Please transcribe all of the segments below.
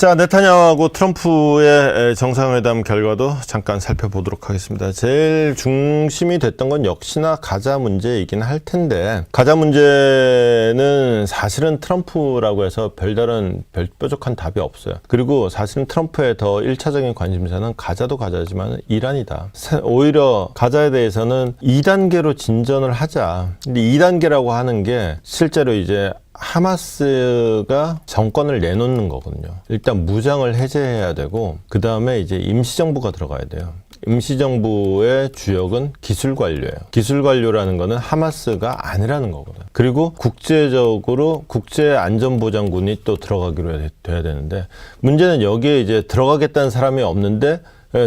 자, 네타냐후하고 트럼프의 정상회담 결과도 잠깐 살펴보도록 하겠습니다. 제일 중심이 됐던 건 역시나 가자 문제이긴 할 텐데, 가자 문제는 사실은 트럼프라고 해서 별다른 뾰족한 답이 없어요. 그리고 사실은 트럼프의 더 1차적인 관심사는 가자도 가자지만 이란이다. 오히려 가자에 대해서는 2단계로 진전을 하자. 근데 2단계라고 하는 게 실제로 이제 하마스가 정권을 내놓는 거거든요. 일단 무장을 해제해야 되고, 그 다음에 이제 임시정부가 들어가야 돼요. 임시정부의 주역은 기술관료예요. 기술관료라는 거는 하마스가 아니라는 거거든요. 그리고 국제적으로 국제안전보장군이 또 들어가기로 돼야 되는데, 문제는 여기에 이제 들어가겠다는 사람이 없는데,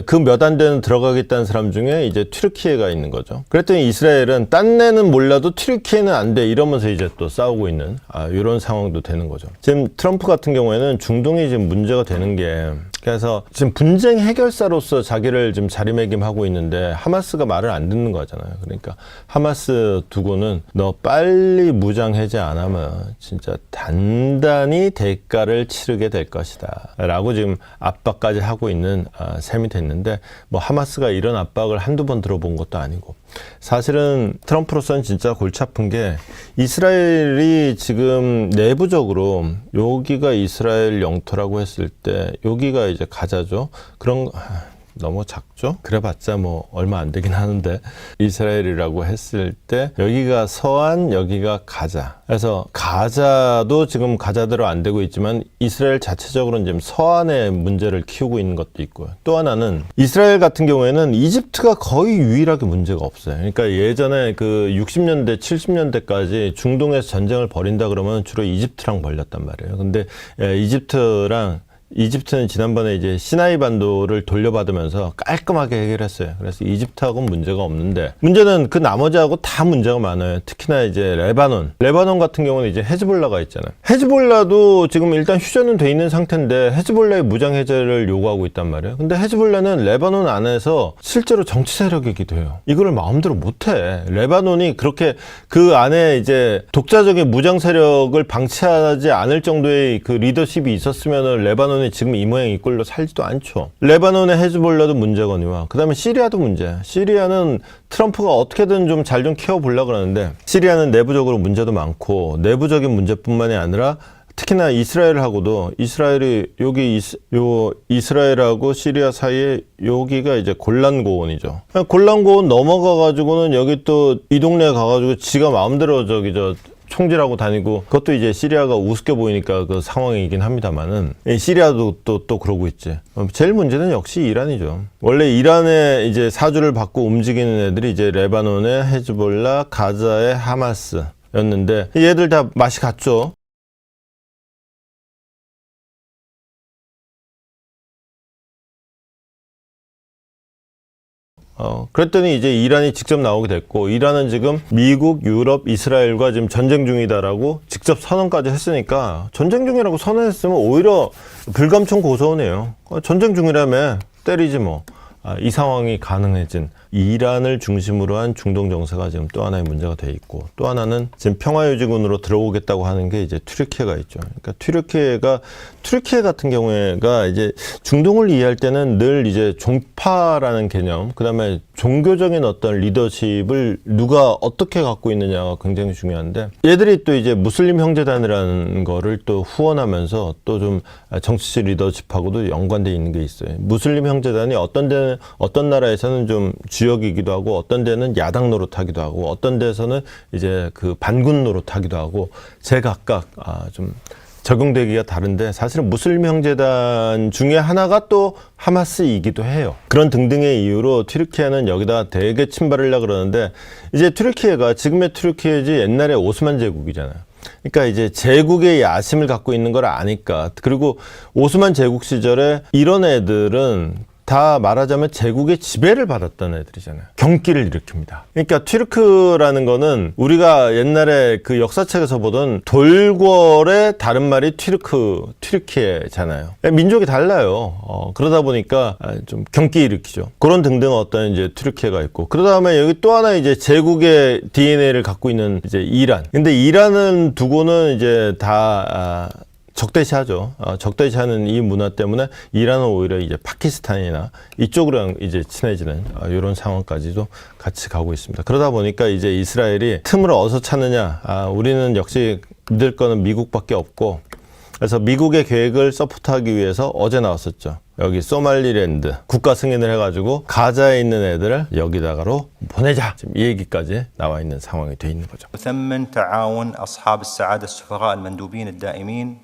그 몇 안 되는 들어가겠다는 사람 중에 이제 튀르키예가 있는 거죠. 그랬더니 이스라엘은 딴 데는 몰라도 튀르키예는 안 돼 이러면서 이제 또 싸우고 있는 이런 상황도 되는 거죠. 지금 트럼프 같은 경우에는 중동이 지금 문제가 되는 게, 그래서 지금 분쟁 해결사로서 자기를 지금 자리매김하고 있는데 하마스가 말을 안 듣는 거잖아요. 그러니까 하마스 두고는 너 빨리 무장 해제 안 하면 진짜 단단히 대가를 치르게 될 것이다 라고 지금 압박까지 하고 있는 셈이 됐는데, 뭐 하마스가 이런 압박을 한두 번 들어본 것도 아니고, 사실은 트럼프로서는 진짜 골치 아픈 게, 이스라엘이 지금 내부적으로 여기가 이스라엘 영토라고 했을 때 여기가 이제 가자죠. 그런 너무 작죠? 그래봤자 뭐 얼마 안 되긴 하는데, 이스라엘이라고 했을 때 여기가 서안, 여기가 가자. 그래서 가자도 지금 가자대로 안 되고 있지만 이스라엘 자체적으로는 지금 서안의 문제를 키우고 있는 것도 있고요. 또 하나는 이스라엘 같은 경우에는 이집트가 거의 유일하게 문제가 없어요. 그러니까 예전에 그 60년대, 70년대까지 중동에서 전쟁을 벌인다 그러면 주로 이집트랑 벌렸단 말이에요. 근데 이집트는 지난번에 이제 시나이 반도를 돌려받으면서 깔끔하게 해결했어요. 그래서 이집트하고는 문제가 없는데, 문제는 그 나머지하고 다 문제가 많아요. 특히나 이제 레바논 같은 경우는 이제 헤즈볼라가 있잖아요. 헤즈볼라도 지금 일단 휴전은 돼 있는 상태인데 헤즈볼라의 무장 해제를 요구하고 있단 말이에요. 근데 헤즈볼라는 레바논 안에서 실제로 정치 세력이기도 해요. 이거를 마음대로 못해. 레바논이 그렇게 그 안에 이제 독자적인 무장 세력을 방치하지 않을 정도의 그 리더십이 있었으면은 레바논 지금 이 모양 이 꼴로 살지도 않죠. 레바논의 헤즈볼라도 문제거니와, 그 다음에 시리아도 문제야. 시리아는 트럼프가 어떻게든 좀 잘 좀 키워보려고 그러는데, 시리아는 내부적으로 문제도 많고, 내부적인 문제뿐만이 아니라 특히나 이스라엘하고도, 이스라엘이 여기 이스라엘하고 시리아 사이에 여기가 이제 골란 고원이죠. 골란 고원 넘어가가지고는 여기 또 이 동네에 가가지고 지가 마음대로 총질하고 다니고, 그것도 이제 시리아가 우습게 보이니까 그 상황이긴 합니다만은, 시리아도 또 그러고 있지. 제일 문제는 역시 이란이죠. 원래 이란의 이제 사주를 받고 움직이는 애들이 이제 레바논의 헤즈볼라, 가자의 하마스였는데, 얘들 다 맛이 갔죠. 그랬더니 이제 이란이 직접 나오게 됐고, 이란은 지금 미국, 유럽, 이스라엘과 지금 전쟁 중이다라고 직접 선언까지 했으니까, 전쟁 중이라고 선언했으면 오히려 불감청 고소하네요. 전쟁 중이라며 때리지 뭐. 이 상황이 가능해진 이란을 중심으로 한 중동 정세가 지금 또 하나의 문제가 돼 있고, 또 하나는 지금 평화유지군으로 들어오겠다고 하는 게 이제 튀르키예가 있죠. 그러니까 튀르키예 같은 경우에가 이제 중동을 이해할 때는 늘 이제 종파라는 개념, 그 다음에 종교적인 어떤 리더십을 누가 어떻게 갖고 있느냐가 굉장히 중요한데, 얘들이 또 이제 무슬림 형제단이라는 거를 또 후원하면서 또 좀 정치적 리더십하고도 연관되어 있는 게 있어요. 무슬림 형제단이 어떤 나라에서는 좀 주역이기도 하고, 어떤 데는 야당 노릇하기도 하고, 어떤 데서는 이제 그 반군 노릇하기도 하고, 제각각 좀 적용되기가 다른데, 사실은 무슬림 형제단 중에 하나가 또 하마스이기도 해요. 그런 등등의 이유로 튀르키예는 여기다 되게 침발하려고 그러는데, 이제 튀르키예가 지금의 튀르키예지 옛날에 오스만 제국이잖아요. 그러니까 이제 제국의 야심을 갖고 있는 걸 아니까. 그리고 오스만 제국 시절에 이런 애들은 다 말하자면 제국의 지배를 받았던 애들이잖아요. 경기를 일으킵니다. 그러니까 튀르크라는 거는 우리가 옛날에 그 역사책에서 보던 돌궐의 다른 말이 튀르키예잖아요. 민족이 달라요. 그러다 보니까 좀 경기 일으키죠. 그런 등등 어떤 이제 튀르키예가 있고, 그 다음에 여기 또 하나 이제 제국의 DNA를 갖고 있는 이제 이란. 근데 이란은 두고는 이제 다 적대시하죠. 적대시하는 이 문화 때문에 이란은 오히려 이제 파키스탄이나 이쪽으로 이제 친해지는 이런 상황까지도 같이 가고 있습니다. 그러다 보니까 이제 이스라엘이 틈을 어디서 찾느냐? 우리는 역시 믿을 거는 미국밖에 없고, 그래서 미국의 계획을 서포트하기 위해서 어제 나왔었죠. 여기 소말리랜드 국가 승인을 해가지고 가자에 있는 애들을 여기다가로 보내자. 지금 이 얘기까지 나와 있는 상황이 돼 있는 거죠. ثمن تعاون أصحاب السعادة السفراء المندوبين الدائمين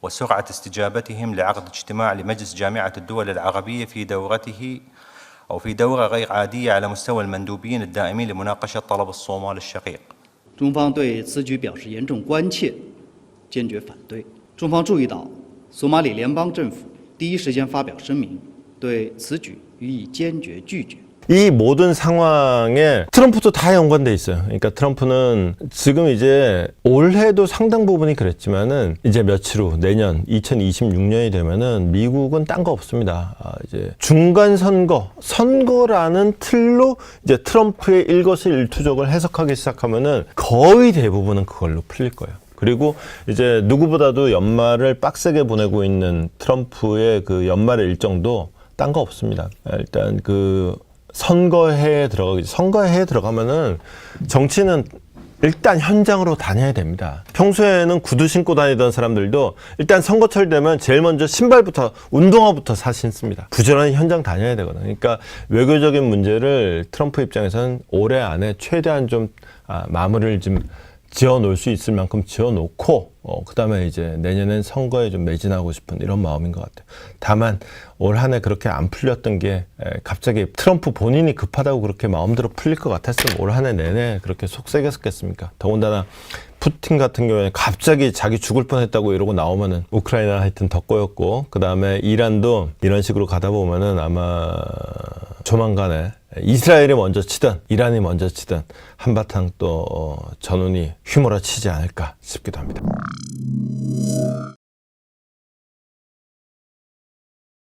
وسرعة استجابتهم لعقد اجتماع لمجلس جامعة الدول العربية في دورته أو في دورة غير عادية على مستوى المندوبين الدائمين لمناقشة طلب الصومال الشقيق. 中方对此举表示严重关切，坚决反对。中方注意到，索马里联邦政府第一时间发表声明，对此举予以坚决拒绝。 이 모든 상황에 트럼프도 다 연관돼 있어요. 그러니까 트럼프는 지금 이제 올해도 상당 부분이 그랬지만은 이제 며칠 후 내년 2026년이 되면은 미국은 딴 거 없습니다. 이제 중간 선거라는 틀로 이제 트럼프의 일거수일투족을 해석하기 시작하면은 거의 대부분은 그걸로 풀릴 거예요. 그리고 이제 누구보다도 연말을 빡세게 보내고 있는 트럼프의 그 연말의 일정도 딴 거 없습니다. 일단 그 선거해에 들어가면은 정치는 일단 현장으로 다녀야 됩니다. 평소에는 구두 신고 다니던 사람들도 일단 선거철 되면 제일 먼저 신발부터 운동화부터 사 신습니다. 부지런히 현장 다녀야 되거든요. 그러니까 외교적인 문제를 트럼프 입장에서는 올해 안에 최대한 좀 마무리를 좀 지어 놓을 수 있을 만큼 지어 놓고 그 다음에 이제 내년엔 선거에 좀 매진하고 싶은 이런 마음인 것 같아요. 다만 올 한 해 그렇게 안 풀렸던 게 갑자기 트럼프 본인이 급하다고 그렇게 마음대로 풀릴 것 같았으면 올 한 해 내내 그렇게 속색였겠습니까? 더군다나 푸틴 같은 경우에는 갑자기 자기 죽을 뻔했다고 이러고 나오면은 우크라이나 하여튼 더 꼬였고, 그 다음에 이란도 이런 식으로 가다 보면은 아마 조만간에 이스라엘이 먼저 치든 이란이 먼저 치든 한바탕 또 전운이 휘몰아치지 않을까 싶기도 합니다.